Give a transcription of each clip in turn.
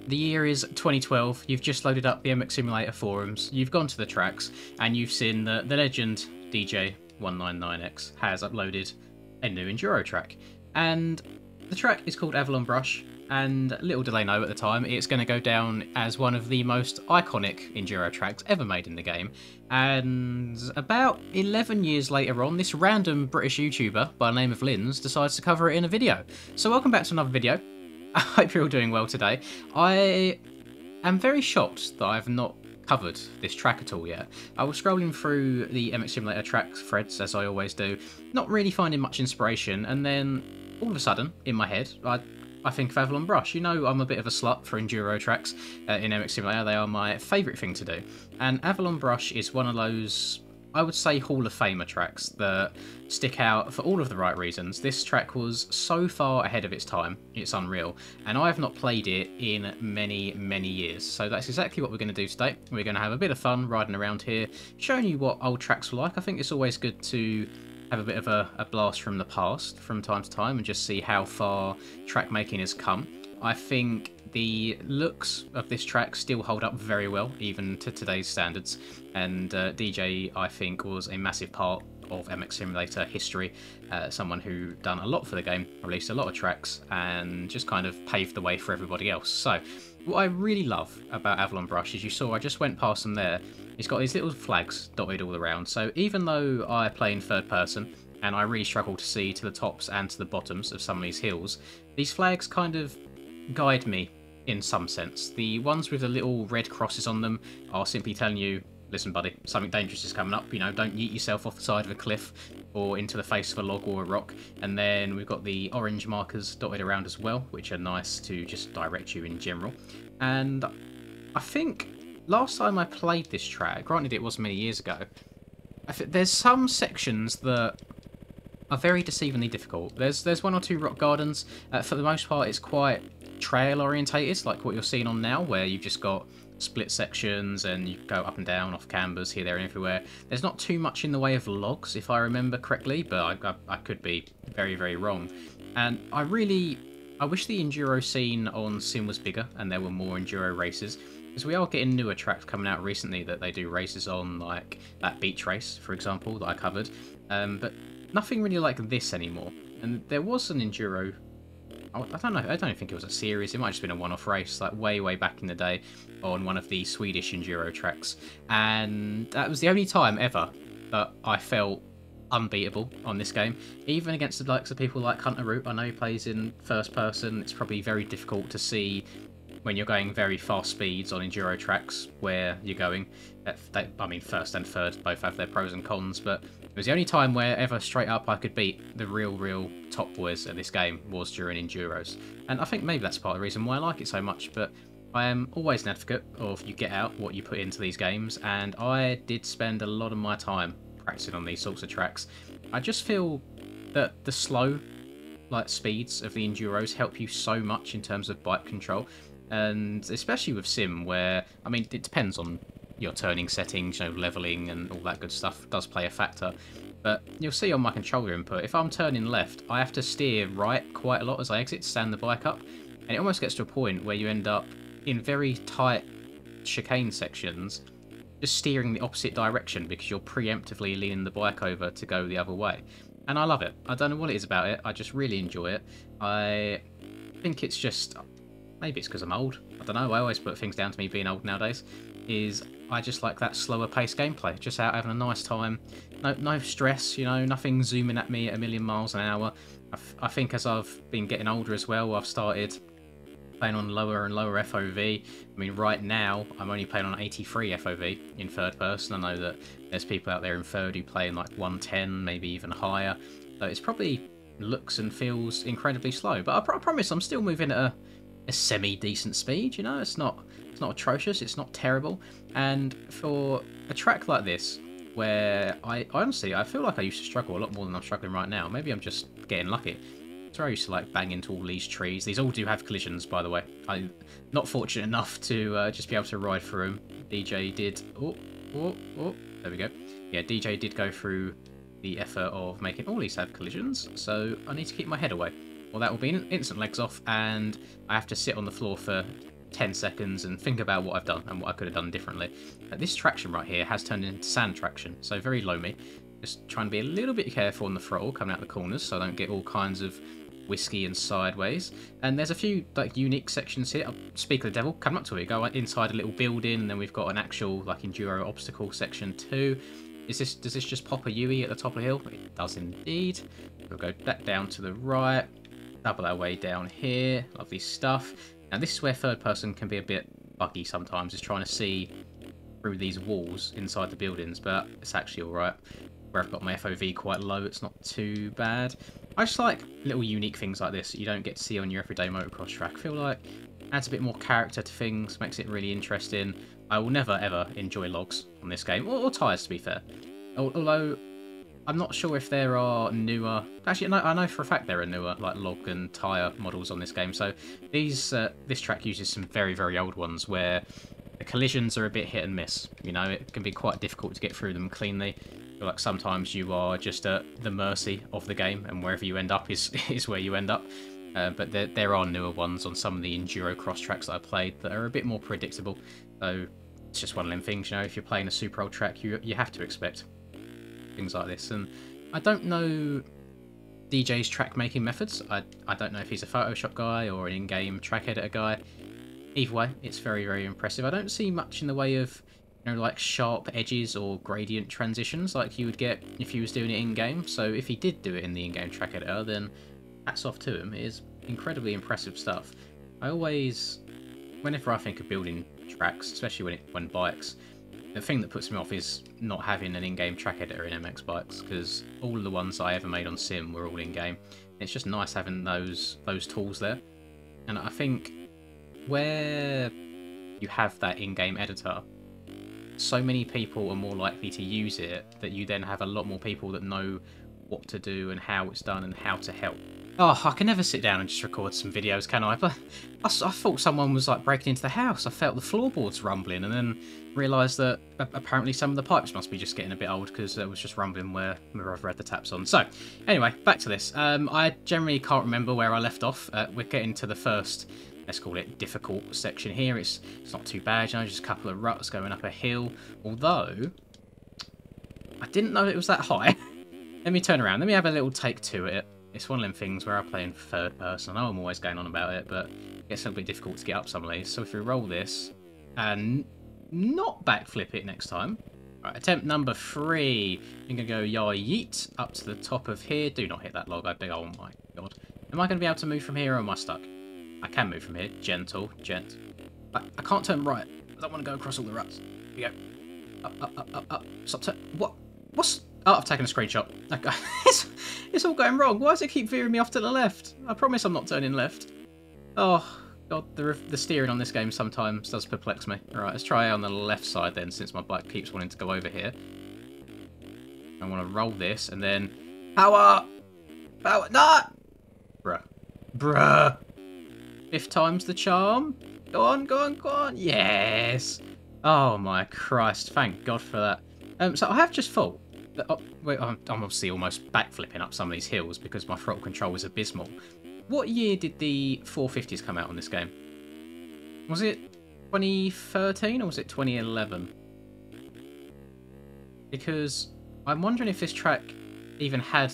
The year is 2012. You've just loaded up the MX Simulator forums. You've gone to the tracks and you've seen that the legend DJ199X has uploaded a new Enduro track. And the track is called Avalon Brush. And little did they know at the time, it's going to go down as one of the most iconic Enduro tracks ever made in the game. And about 11 years later on, this random British YouTuber by the name of Linz decides to cover it in a video. So welcome back to another video. I hope you're all doing well today. I am very shocked that I've not covered this track at all yet. I was scrolling through the MX Simulator track threads, as I always do, not really finding much inspiration, and then all of a sudden, in my head, I think of Avalon Brush. You know, I'm a bit of a slut for Enduro tracks in MX Simulator. They are my favourite thing to do. And Avalon Brush is one of those, I would say, Hall of Famer tracks that stick out for all of the right reasons. This track was so far ahead of its time, it's unreal, and I have not played it in many, many years. So that's exactly what we're going to do today. We're going to have a bit of fun riding around here, showing you what old tracks were like. I think it's always good to have a bit of a blast from the past from time to time and just see how far track making has come. I think the looks of this track still hold up very well, even to today's standards, and DJ, I think, was a massive part of MX Simulator history, someone who done a lot for the game, released a lot of tracks, and just kind of paved the way for everybody else. So, what I really love about Avalon Brush, as you saw, I just went past them there, it's got these little flags dotted all around, so even though I play in third person, and I really struggle to see to the tops and to the bottoms of some of these hills, these flags kind of guide me in some sense. The ones with the little red crosses on them are simply telling you, listen buddy, something dangerous is coming up, you know, don't yeet yourself off the side of a cliff or into the face of a log or a rock. And then we've got the orange markers dotted around as well, which are nice to just direct you in general. And I think last time I played this track, granted it was many years ago, there's some sections that are very deceivingly difficult. There's one or two rock gardens. For the most part, it's quite trail orientated, like what you're seeing on now, where you've just got split sections and you go up and down off cambers here, there, and everywhere. There's not too much in the way of logs, if I remember correctly, but I could be very, very wrong. And I wish the Enduro scene on Sim was bigger and there were more Enduro races, because we are getting newer tracks coming out recently that they do races on, like that beach race, for example, that I covered. But nothing really like this anymore. And there was an Enduro, I don't think it was a series, it might have just been a one-off race, like way back in the day, on one of the Swedish Enduro tracks. And that was the only time ever that I felt unbeatable on this game. Even against the likes of people like Hunter Root, I know he plays in first person, it's probably very difficult to see when you're going very fast speeds on Enduro tracks where you're going. I mean, first and third both have their pros and cons, but it was the only time where ever straight up I could beat the real top boys at this game was during Enduros. And I think maybe that's part of the reason why I like it so much, but I am always an advocate of you get out what you put into these games, and I did spend a lot of my time practicing on these sorts of tracks. I just feel that the slow speeds of the Enduros help you so much in terms of bike control. And especially with Sim, where, I mean, it depends on your turning settings, you know, leveling and all that good stuff does play a factor. But you'll see on my controller input, if I'm turning left, I have to steer right quite a lot as I exit to stand the bike up. And it almost gets to a point where you end up in very tight chicane sections, just steering the opposite direction because you're preemptively leaning the bike over to go the other way. And I love it. I don't know what it is about it, I just really enjoy it. I think it's just, maybe it's because I'm old, I don't know, I always put things down to me being old nowadays, is I just like that slower paced gameplay, just out having a nice time, no stress, you know, nothing zooming at me at a million miles an hour. I think as I've been getting older as well, I've started playing on lower and lower FOV. I mean, right now, I'm only playing on 83 FOV in third person. I know that there's people out there in third who play in like 110, maybe even higher, so it's probably looks and feels incredibly slow, but I promise I'm still moving at a semi-decent speed, you know, it's not atrocious, it's not terrible. And for a track like this, where I honestly, I feel like I used to struggle a lot more than I'm struggling right now. Maybe I'm just getting lucky. So I used to like bang into all these trees. These all do have collisions, by the way. I'm not fortunate enough to just be able to ride through them. DJ did, there we go. Yeah, DJ did go through the effort of making all these have collisions, so I need to keep my head away. Well, that will be an instant legs off, and I have to sit on the floor for 10 seconds and think about what I've done and what I could have done differently. This traction right here has turned into sand traction, so very loamy. Just trying to be a little bit careful on the throttle coming out the corners so I don't get all kinds of whiskey and sideways. And there's a few like unique sections here. Speak of the devil, come up to it, go inside a little building, and then we've got an actual like enduro obstacle section too. Does this just pop a UE at the top of the hill? It does indeed. We'll go back down to the right, double our way down here. Lovely stuff. Now this is where third person can be a bit buggy sometimes, is trying to see through these walls inside the buildings, but it's actually alright. Where I've got my FOV quite low, it's not too bad. I just like little unique things like this that you don't get to see on your everyday motocross track. I feel like adds a bit more character to things, makes it really interesting. I will never ever enjoy logs on this game, or tyres to be fair. Although I'm not sure if there are newer. Actually, no, I know for a fact there are newer like log and tyre models on this game. So this track uses some very, very old ones where the collisions are a bit hit and miss. You know, it can be quite difficult to get through them cleanly. I feel like sometimes you are just at the mercy of the game, and wherever you end up is where you end up. But there are newer ones on some of the enduro cross tracks that I played that are a bit more predictable. So it's just one of them things, you know, if you're playing a super old track, you have to expect things like this. And I don't know DJ's track making methods. I don't know if he's a Photoshop guy or an in-game track editor guy. Either way, it's very, very impressive. I don't see much in the way of, you know, like sharp edges or gradient transitions like you would get if he was doing it in-game. So if he did do it in the in-game track editor, then hats off to him. It is incredibly impressive stuff. I always, whenever I think of building tracks, especially when bikes, the thing that puts me off is not having an in-game track editor in MX bikes, because all of the ones I ever made on Sim were all in-game. It's just nice having those tools there. And I think where you have that in-game editor, so many people are more likely to use it that you then have a lot more people that know what to do and how it's done and how to help. Oh, I can never sit down and just record some videos, can I? But I thought someone was like breaking into the house. I felt the floorboards rumbling, and then realised that apparently some of the pipes must be just getting a bit old because it was just rumbling where I've had the taps on. So anyway, back to this. I generally can't remember where I left off. We're getting to the first, let's call it, difficult section here. It's not too bad, you know, just a couple of ruts going up a hill. Although I didn't know it was that high. Let me turn around. Let me have a little take to it. It's one of them things where I play in third person. I know I'm always going on about it, but it gets a little bit difficult to get up some of these. So if we roll this and not backflip it next time. Right, attempt number 3. I'm going to go yeet up to the top of here. Do not hit that log. Oh my god. Am I going to be able to move from here, or am I stuck? I can move from here. Gentle. I can't turn right. I don't want to go across all the ruts. Here we go. Up. Stop. What's... Oh, I've taken a screenshot. Okay. It's all going wrong. Why does it keep veering me off to the left? I promise I'm not turning left. Oh, God. The steering on this game sometimes does perplex me. Alright, let's try on the left side then, since my bike keeps wanting to go over here. I want to roll this, and then... Power! No! Bruh. 5th time's the charm. Go on. Yes! Oh, my Christ. Thank God for that. So I have just thought... wait, I'm obviously almost backflipping up some of these hills because my throttle control was abysmal. What year did the 450s come out on this game? Was it 2013 or was it 2011? Because I'm wondering if this track even had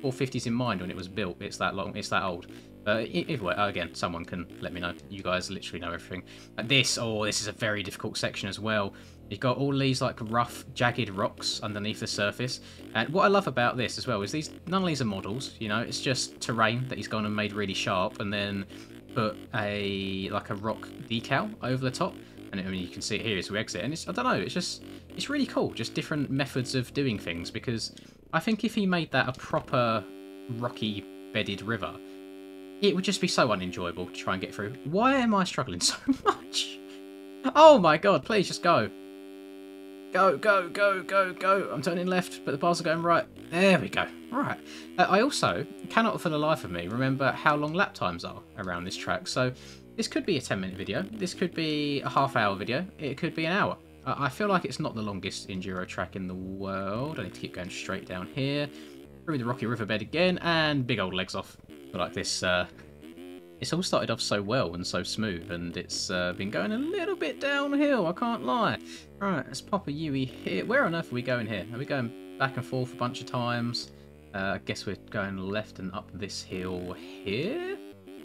450s in mind when it was built. It's that old. Either way, again, someone can let me know. You guys literally know everything. This is a very difficult section as well. You've got all these like rough, jagged rocks underneath the surface. And what I love about this as well is none of these are models, you know, it's just terrain that he's gone and made really sharp and then put a rock decal over the top. And I mean, you can see it here as we exit. And I don't know, it's really cool. Just different methods of doing things, because I think if he made that a proper rocky bedded river, it would just be so unenjoyable to try and get through. Why am I struggling so much? Oh my god, please just go. Go. I'm turning left, but the bars are going right. There we go. Right. I also cannot for the life of me remember how long lap times are around this track. So this could be a 10-minute video. This could be a half-hour video. It could be an hour. I feel like it's not the longest enduro track in the world. I need to keep going straight down here. Through the rocky riverbed again, and big old legs off. I feel like this It's all started off so well and so smooth, and it's been going a little bit downhill, I can't lie. Right, let's pop a Yui here. Where on earth are we going here? Are we going back and forth a bunch of times? I guess we're going left and up this hill here.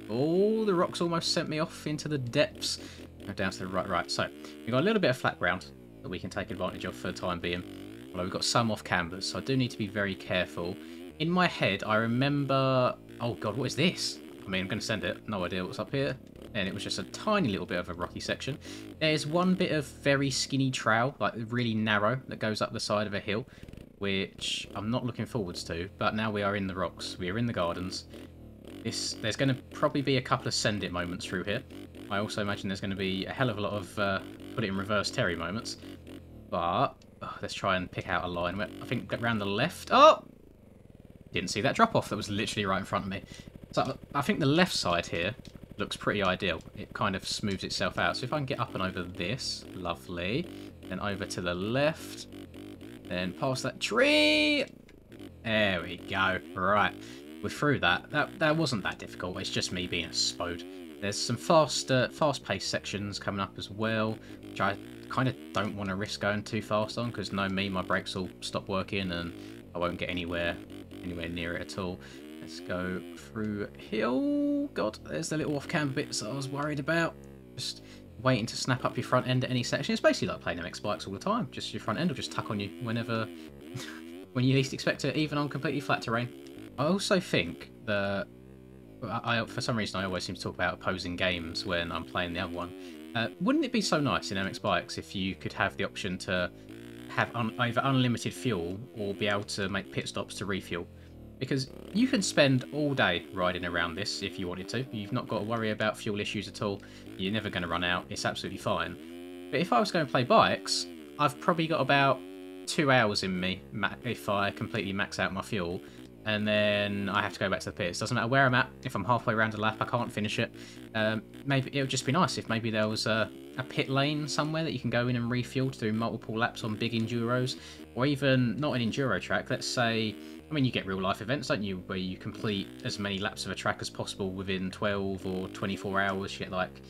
Oh, the rocks almost sent me off into the depths. Go down to the right. So, we've got a little bit of flat ground that we can take advantage of for the time being. Although we've got some off cambers, so I do need to be very careful. In my head, I remember... Oh god, what is this? I mean, I'm going to send it. No idea what's up here. And it was just a tiny little bit of a rocky section. There's one bit of very skinny trail, like really narrow, that goes up the side of a hill, which I'm not looking forwards to. But now we are in the rocks. We are in the gardens. There's going to probably be a couple of send it moments through here. I also imagine there's going to be a hell of a lot of put it in reverse Terry moments. But let's try and pick out a line. I think around the left. Oh! Didn't see that drop off that was literally right in front of me. So I think the left side here looks pretty ideal. It kind of smooths itself out. So if I can get up and over this, lovely. Then over to the left. Then past that tree. There we go. Right. We're through that. That wasn't that difficult. It's just me being a spode. There's some fast-paced sections coming up as well, which I kind of don't want to risk going too fast on, because know me, my brakes will stop working and I won't get anywhere near it at all. Let's go through hill. God, there's the little off-cam bits that I was worried about. Just waiting to snap up your front end at any section. It's basically like playing MX bikes all the time. Just your front end will just tuck on you whenever, when you least expect it, even on completely flat terrain. I also think that for some reason I always seem to talk about opposing games when I'm playing the other one. Wouldn't it be so nice in MX Bikes if you could have the option to have either unlimited fuel or be able to make pit stops to refuel? Because you can spend all day riding around this if you wanted to. You've not got to worry about fuel issues at all. You're never going to run out. It's absolutely fine. But if I was going to play bikes, I've probably got about 2 hours in me if I completely max out my fuel. And then I have to go back to the pits. Doesn't matter where I'm at. If I'm halfway around a lap, I can't finish it. Maybe it would just be nice if maybe there was a pit lane somewhere that you can go in and refuel to do multiple laps on big enduros, or even not an enduro track. Let's say, I mean, you get real life events, don't you, where you complete as many laps of a track as possible within 12 or 24 hours. You get like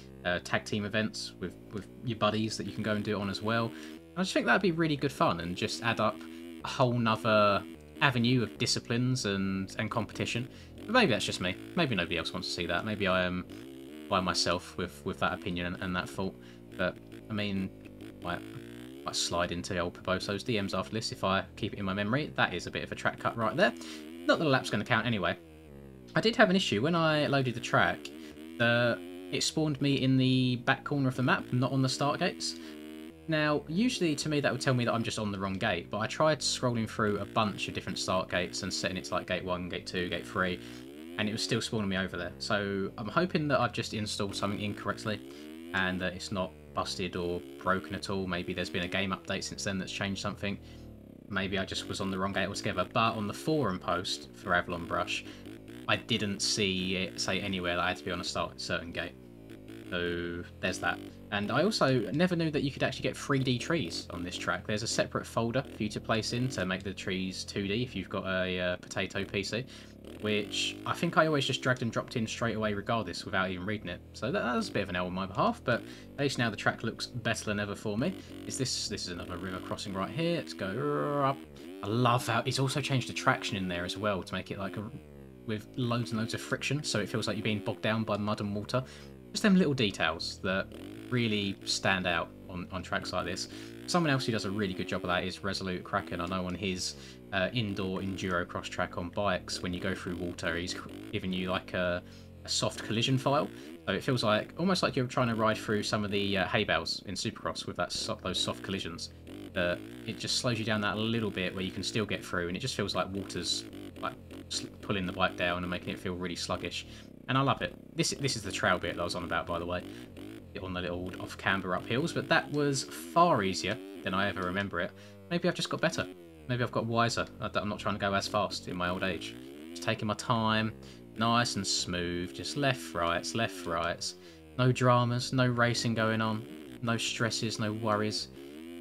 tag team events with your buddies that you can go and do it on as well. I just think that'd be really good fun and just add up a whole nother avenue of disciplines and competition. But maybe that's just me. Maybe nobody else wants to see that. Maybe I am by myself with that opinion and that thought. But I mean, I slide into old Paboso's DMs after this if I keep it in my memory. That is a bit of a track cut right there. Not that the lap's going to count anyway. I did have an issue when I loaded the track. It spawned me in the back corner of the map, not on the start gates. Now, usually to me that would tell me that I'm just on the wrong gate, but I tried scrolling through a bunch of different start gates and setting it to like gate 1, gate 2, gate 3, and it was still spawning me over there. So I'm hoping that I've just installed something incorrectly and that it's not busted or broken at all. Maybe there's been a game update since then that's changed something. Maybe I just was on the wrong gate altogether. But on the forum post for Avalon Brush, I didn't see it say anywhere that I had to be on a certain gate. So there's that. And I also never knew that you could actually get 3D trees on this track. There's a separate folder for you to place in to make the trees 2D if you've got a potato PC, which I think I always just dragged and dropped in straight away regardless without even reading it. So that was a bit of an L on my behalf, but at least now the track looks better than ever for me. This is another river crossing right here. Let's go up. I love how it's also changed the traction in there as well to make it like with loads and loads of friction, so it feels like you're being bogged down by mud and water. Just them little details that really stand out on tracks like this. Someone else who does a really good job of that is Resolute Kraken. I know on his indoor enduro cross track on bikes, when you go through water, he's giving you like a soft collision file. So it feels like almost like you're trying to ride through some of the hay bales in Supercross with those soft collisions. It just slows you down that a little bit where you can still get through, and it just feels like water's like pulling the bike down and making it feel really sluggish. And I love it. This is the trail bit that I was on about, by the way, on the little off-camber up hills, but that was far easier than I ever remember it. Maybe I've just got better. Maybe I've got wiser. I'm not trying to go as fast in my old age. Just taking my time, nice and smooth, just left, rights, left, rights. No dramas, no racing going on, no stresses, no worries.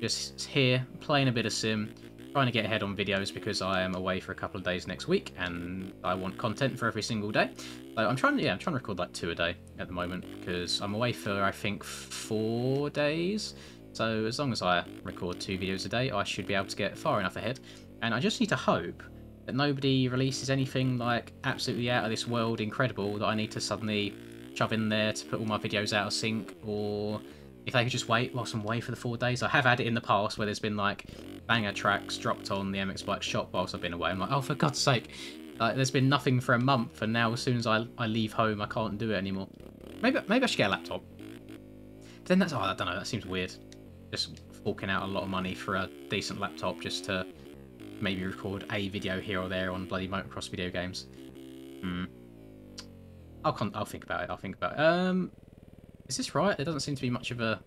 Just here, playing a bit of sim, trying to get ahead on videos because I am away for a couple of days next week and I want content for every single day. So I'm trying to record like 2 a day at the moment because I'm away for, I think, 4 days. So as long as I record 2 videos a day, I should be able to get far enough ahead. And I just need to hope that nobody releases anything like absolutely out of this world incredible that I need to suddenly shove in there to put all my videos out of sync, or if they could just wait whilst I'm away for the 4 days. I have had it in the past where there's been like banger tracks dropped on the MX Bike shop whilst I've been away. I'm like, oh, for God's sake. There's been nothing for a month, and now as soon as I leave home, I can't do it anymore. Maybe I should get a laptop. But then that's, I don't know, that seems weird. Just forking out a lot of money for a decent laptop just to maybe record a video here or there on bloody motocross video games. I'll think about it. I'll think about it. Is this right? There doesn't seem to be much of a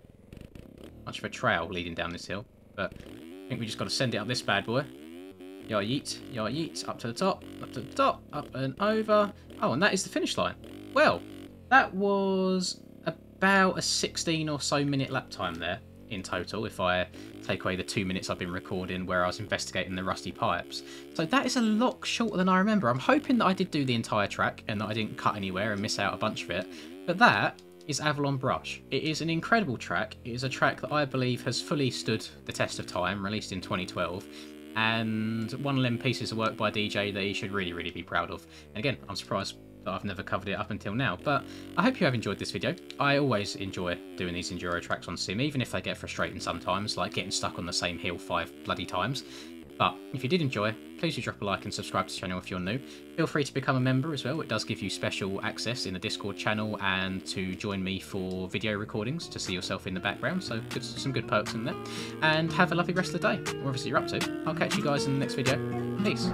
trail leading down this hill, but I think we just got to send it up this bad boy. Yah yeet, up to the top, up and over. Oh, and that is the finish line. Well, that was about a 16 or so minute lap time there in total, if I take away the 2 minutes I've been recording where I was investigating the rusty pipes. So that is a lot shorter than I remember. I'm hoping that I did do the entire track and that I didn't cut anywhere and miss out a bunch of it. But that is Avalon Brush. It is an incredible track. It is a track that I believe has fully stood the test of time, released in 2012. And one of them pieces of work by DJ that he should really, really be proud of. And again, I'm surprised that I've never covered it up until now, but I hope you have enjoyed this video. I always enjoy doing these enduro tracks on sim, even if they get frustrating sometimes, like getting stuck on the same hill 5 bloody times. But if you did enjoy, please do drop a like and subscribe to the channel if you're new. Feel free to become a member as well. It does give you special access in the Discord channel and to join me for video recordings to see yourself in the background, so some good perks in there. And have a lovely rest of the day, whatever you're up to. I'll catch you guys in the next video. Peace.